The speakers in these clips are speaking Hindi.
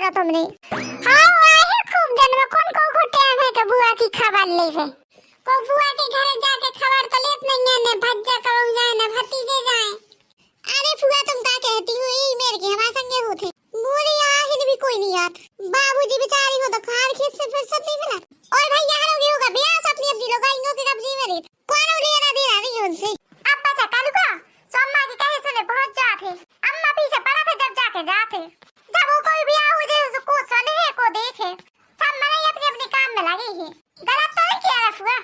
करो तुमने। हाँ आए है खूब दिन में कौन को टाइम है के बुआ की खबर लेवे। को बुआ के घरे जाके खबर तो लेत नहीं है ने भज्जा करूं जाए ने भतीजे जाए। अरे फुआ तुम का कहती हो ई मेरे के हमारे संगे होते। मोरे यहाँ भी कोई नहीं आत। बाबूजी बेचारी को तो खार खींच से फुर्सत नहीं मिला। और भाई यहाँ लोग होगा ब्याह अपनी अपनी लोगाइयों के कब्जे में रहते। कौन लेना देना नहीं उनसे। अब बचा कालू का सोम्मा की कहे सुने बहुत जाते। अम्मा पीछे पड़ा थे जब जाके जाते। जब वो कोई भी आऊ दे उसको सुने को देखे। सब मने अपने अपने काम में लगे हैं। गलत तो नहीं किया रफुआ।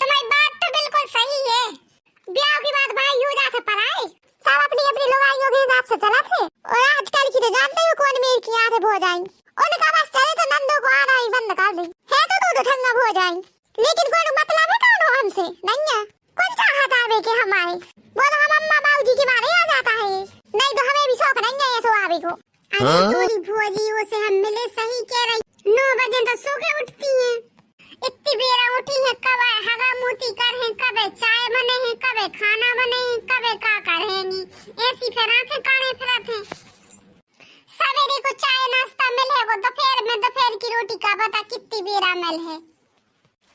तुम्हारी बात तो बिल्कुल सही है। ब्याह की बात भाई हो जाते पराए। सब अपनी अपनी लोगाइयों के हिसाब से चला थे। और आजकल की तो जानते हो कौन मेल की आते हो जाएंगे। उनका बस चले तो नंदो को आना ही बंद कर दे। है तो ठंगा हो जाएंगे। लेकिन कोई मतलब है कौन हो हमसे नहीं है। कौन चाहता है कि हम आए। बोलो हम अम्मा बाबूजी के मारे आ जाता है। नहीं तो हमें भी शौक नहीं है ये सो आवे को। अरे पूरी भोजियों से हम मिले सही कह रही। 9 बजे तो सो के उठती हैं। इतनी बेरा उठी है कब हगा मोती कर हैं कब चाय बने हैं कब खाना बने हैं कब का करेंगी। ऐसी फिर आंखें काने फिरत हैं। सवेरे को चाय नाश्ता मिले वो दोपहर की रोटी का पता कितनी बेरा मिल है।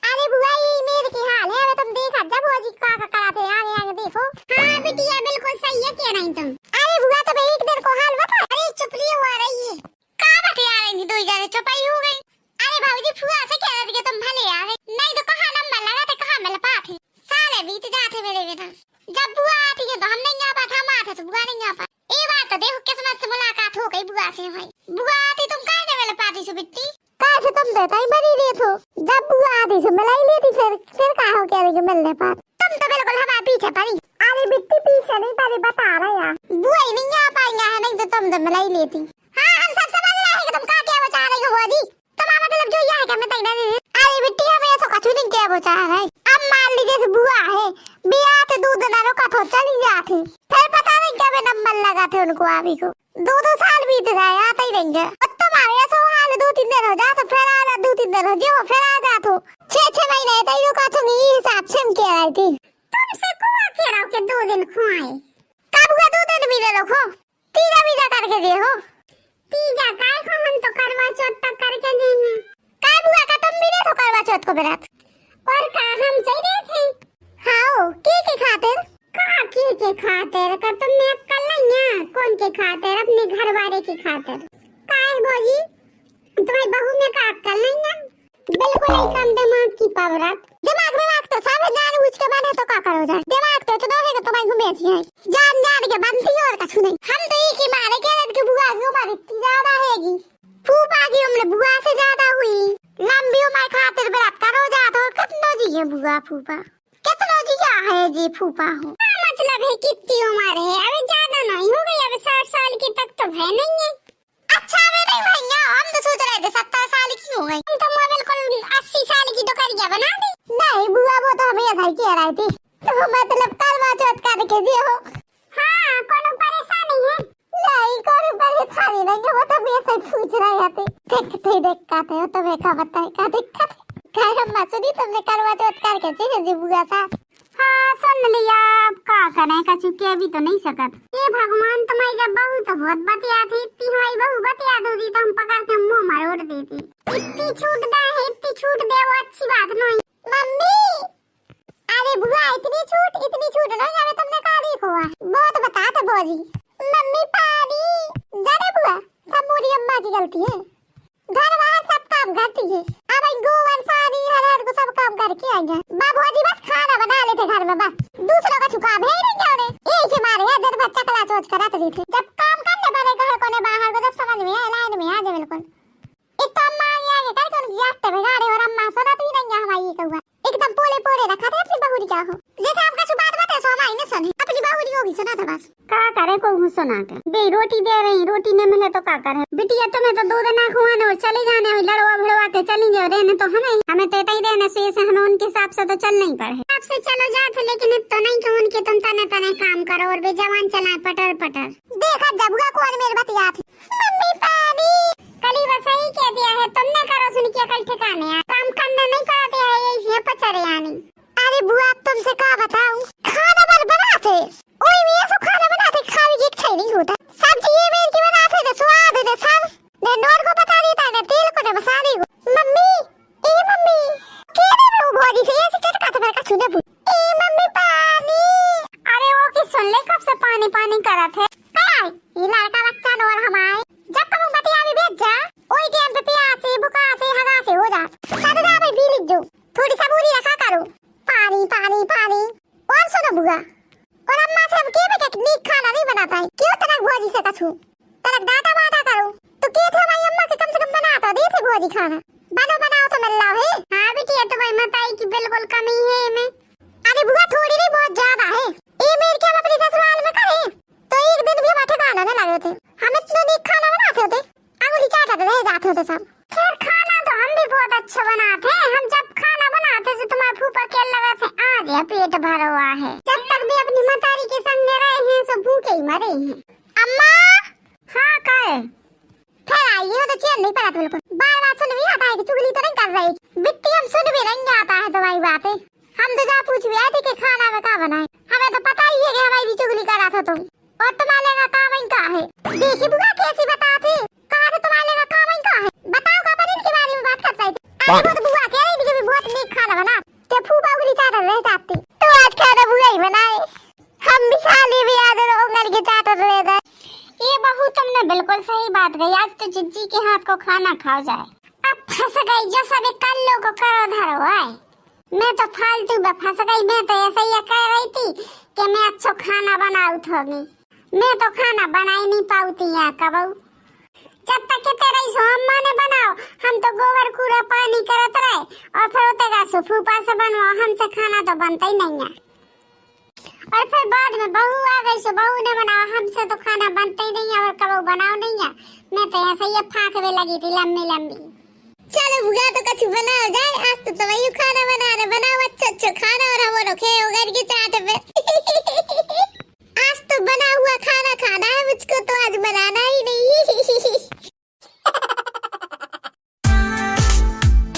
अरे बुआ ये मेरे की हाल है। तुम देखा जब वो जी का कराते आगे आगे देखो। हां बिटिया बिल्कुल सही है कह रही तुम। अरे बुआ तो एक दिन को हाल बता। अरे चुप रही हो रही है। का बता आ रही थी दो जने चुपाई हो गई। अरे भाऊजी फुआ से कह रहे थे तुम भले आ गए। नहीं तो कहां नंबर लगाते कहां मिल पाते। सारे बीत जाते मेरे बिना। जब बुआ आती है तो हम नहीं आ पाते। हम आते तो बुआ नहीं आ पाती। ये बात तो देखो किस्मत से मुलाकात हो गई बुआ से भाई। बुआ आती तुम काहे नहीं मिल पाती सो बिट्टी। कैसे तुम देता ही मरी रही थो। जब बुआ आती से मिलाई लेती फिर कहा हो कह रही कि मिलने पात। तुम तो बिल्कुल हमारे पीछे पड़ी। अरे बिट्टी पीछे नहीं पड़ी बता रहा यार। बुआ ही नहीं आ पाएंगे है नहीं तो तुम तो मिलाई लेती। हाँ हम सब समझ रहे हैं कि तुम क्या वो चाह रही हो बुआ जी। तुम्हारा मतलब जो ये है कि मैं तैयार नहीं। अरे बिट्टी हमें ऐसा कुछ नहीं क्या वो चाह रहा है। अब मान लीजिए से बुआ है बिया तो दूध ना रोका तो चली जाती। फिर पता नहीं क्या वे नंबर लगा थे उनको आवी को। 2 साल बीत गए आते ही रहेंगे। तुम्हारे ऐसा हाल 2-3 दिन हो जाता फिर आ 2-3 दिन हो जो फिर आ जातो 6 महीने तक रुका तुम ये हिसाब से हम कह रही थी। तुमसे कुआ कह रहा हूं कि 2 दिन खुआए। कब हुआ 2 दिन मिले रखो। तीजा करके दे हो। तीजा काय को हम तो करवा चौथ तक करके देंगे। काय बुआ का तुम मिले तो करवा चौथ को बरात। और का हम सही रहे थे। हां के खातिर का के खातिर का तुमने अक्ल नहीं है। कौन के खातिर अपने घर वाले के खातिर। काय बोली तुम्हारी बहू में का अक्ल नहीं है। बिल्कुल नहीं कम दिमाग की पावर। दिमाग में तो सब जान बुझ के बने तो का करो जाए। दिमाग तो है कि तुम्हारी घूमे थी है। जान के बनती और कुछ नहीं। हम तो एक ही मारे कह रहे कि बुआ की उम्र इतनी ज्यादा हैगी। फूफा की उम्र बुआ से ज्यादा हुई। लंबी उम्र खातिर बात करो जा तो कितना जी है बुआ फूफा। कितना जी है जी फूफा हो। मतलब है कितनी उम्र है। अबे ज्यादा नहीं हो गई। अबे 60 साल की तक तो है नहीं है। अच्छा वे नहीं भैया हम तो सोच रहे थे 70 साल की हो गई। हम तो बिल्कुल 80 साल की तो कर गया बना दी। नहीं बुआ वो तो हमें ऐसा ही कह रही थी। तो मतलब करवा चौथ करके दियो। हां कोनो परेशानी है। नहीं कोनो परेशानी नहीं। वो तो हमें ऐसे पूछ रहे थे। देखते हो तुम्हें क्या बताए क्या दिक्कत है। अम्मा सुनी तुमने करवा चौथ करके जी बुआ साथ। हाँ सुन लिया। अब का करें कछु के भी तो नहीं सकत। ये भगवान तुम्हारी जब बहू तो बहुत बतिया थी। इतनी हमारी बहू बतिया दो तो हम पकड़ के मुंह मरोड़ देती। इतनी छूट दे है इतनी छूट दे वो अच्छी बात नहीं। मम्मी अरे बुआ इतनी छूट नहीं। अरे तुमने कहा देखो बहुत बताते भौजी। मम्मी पानी जाने बुआ सब मोरी अम्मा की गलती है। घर वाला सब काम करती है। अब गोबर पानी हर को सब काम करके आएंगे। बाबूजी बस खाना बना लेते घर में बस। दूसरों का काम है ही नहीं क्या उन्हें। एक ही मारे है दिन भर चकला चोच कराते थे। जब काम करने पड़े घर को ने बाहर को जब समझ में आए लाइन में आ जाए बिल्कुल। एक तो अम्मा आगे करके उनकी रास्ते में गाड़ी और अम्मा सुनत ही नहीं है हमारी कहूँ। एकदम पोले रखा था अपनी बहू क्या हो। जैसे आपका कुछ बात बताए सो हमारी ने सुनी। अपनी बहू होगी सुना था बस। का करे को सुना के बे रोटी दे रही रोटी न मिले तो का करे। बिटिया तुम्हें तो दूध ना खुआने और चले जाने और लड़वा भड़वा के चली जाओ रहने तो हमें तो ही रहने से हमें उनके हिसाब से तो चलना ही पड़े। आपसे चलो जाते लेकिन तो नहीं तो उनके तुम तने काम करो और बे जवान चलाए पटर देखा जबुआ कौन मेरे बतिया थी। मम्मी पानी कली बस यही कह दिया है तुमने करो सुन के कल ठिकाने काम करना नहीं कराते है यही पचरे आनी। अरे बुआ तुमसे क्या बताऊं खाना बनाते ओए मैं सब खाना बनाते खाने की इच्छा नहीं होता। सब्जी ये मेरे की बनाते तो स्वाद है सब ने नोर को पता छू तलक डाटा बाटा करो तो के थे भाई अम्मा के कम से कम बना तो दे थे भोजी खाना बनाओ तो मिल रहा है। हां बेटी तो भाई मताई की बिल्कुल कमी है में। अरे बुआ थोड़ी नहीं बहुत ज्यादा है ये मेरे क्या अपनी ससुराल में करे तो एक दिन भी हमारे खाना न लगे थे हम इतना नहीं खाना बनाते थे अंगुली चाटते रह जाते थे सब। खैर खाना तो हम भी बहुत अच्छा बनाते हैं हम जब खाना बनाते थे तुम्हारे फूफा के लगा थे आज ये पेट भरा हुआ है जब तक भी अपनी मतारी के संग रहे हैं सब भूखे ही मरे हैं। अम्मा हाँ कहे फिर आइए तो चैन नहीं पड़ा बिल्कुल बार बार सुन भी आता है कि चुगली तो नहीं कर रही बिट्टी हम सुन भी नहीं आता है तुम्हारी बातें हम तो जा पूछ भी आए थे कि खाना में क्या बनाए हमें तो पता ही है कि हमारी चुगली कर रहा था तुम और तुम्हारे का काम का है देखिए बुआ कैसी बताते कहा था तुम्हारे का काम का है बताओ का पर इनके बारे में बात कर रहे थे आज तो बुआ कह रही थी कि बहुत नीक खाना बना ते फूफा उगली चादर रह जाती तो आज खाना बुआ ही बनाए हम भी साली भी याद उंगल की चादर ले गए। ये बहू तुमने बिल्कुल सही बात कही आज तो जिज्जी के हाथ को खाना खाओ जाए अब फंस गई जो सब कल लोगों को करो धरो है मैं तो फालतू में फंस गई मैं तो ऐसा ही कह रही थी कि मैं अच्छा खाना बनाऊं थोगी मैं तो खाना बना ही नहीं पाऊती यहाँ कबू जब तक के तेरा सो अम्मा ने बनाओ हम तो गोबर कूड़ा पानी करत रहे और फिर उतेगा सो फूफा से बनवाओ हमसे खाना तो बनता ही नहीं है और फिर बाद में बहू आ गई सो बहू ने बनाओ हमसे तो खाना बनता ही नहीं है और कबू बनाओ नहीं है मैं तो ऐसे ही फाकवे लगी थी लंबी लंबी। चलो बुआ तो कुछ बनाओ जाए आज तो वही खाना बना रहे बनाओ अच्छा अच्छा खाना और हम रखे घर की चाट